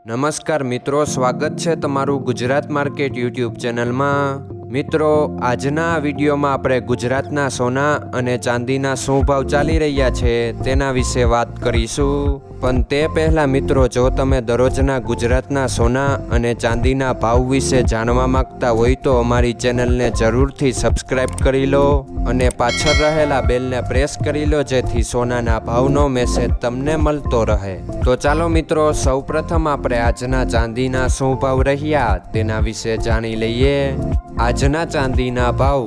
નમસ્કાર મિત્રો, સ્વાગત છે તમારું ગુજરાત માર્કેટ યુટ્યુબ ચેનલમાં। મિત્રો, આજના વિડીયોમાં આપણે ગુજરાતના સોના અને ચાંદીના શું ભાવ ચાલી રહ્યા છે તેના વિશે વાત કરીશું। પણ તે પહેલાં મિત્રો, જો તમે દરરોજના ગુજરાતના સોના અને ચાંદીના ભાવ વિશે જાણવા માંગતા હોય તો અમારી ચેનલને જરૂરથી સબસ્ક્રાઈબ કરી લો અને પાછળ રહેલા બેલને પ્રેસ કરી લો, જેથી સોનાના ભાવનો મેસેજ તમને મળતો રહે। તો ચાલો મિત્રો, સૌપ્રથમ આપણે આજના ચાંદીના શું ભાવ રહ્યા તેના વિશે જાણી લઈએ। આજના ચાંદીના ભાવ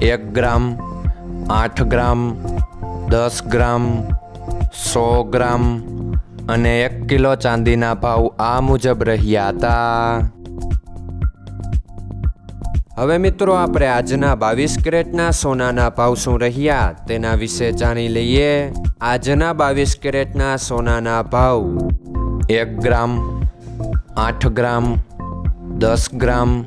1 ગ્રામ, 8 ગ્રામ, 10 ગ્રામ, 100 ગ્રામ અને 1 કિલો ચાંદીના ભાવ આ મુજબ રહ્યા હતા। હવે મિત્રો, આપણે આજના 22 કેરેટના સોનાના ભાવ શું રહ્યા તેના વિશે જાણી લઈએ। આજના 22 કેરેટના સોનાના ભાવ 1 ગ્રામ, 8 ગ્રામ, 10 ગ્રામ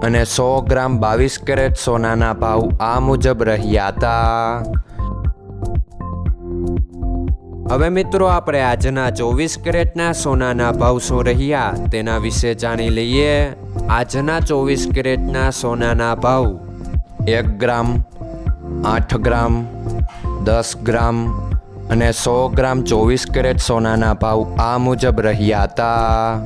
અને 100 ગ્રામ 22 કેરેટ સોનાના ભાવ આ મુજબ રહ્યા હતા। હવે મિત્રો, આપણે આજના 24 કેરેટના સોનાના ભાવ શું રહ્યા તેના વિશે જાણી લઈએ। આજના 24 કેરેટના સોનાના ભાવ 1 ગ્રામ, 8 ગ્રામ, 10 ગ્રામ અને 100 ગ્રામ 24 કેરેટ સોનાના ભાવ આ મુજબ રહ્યા હતા।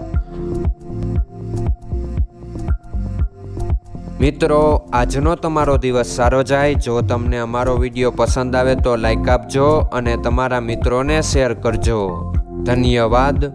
મિત્રો, આજનો તમારો દિવસ સારો જાય। જો તમને અમારો વિડીયો પસંદ આવે તો લાઈક આપજો અને તમારા મિત્રોને શેર કરજો। ધન્યવાદ।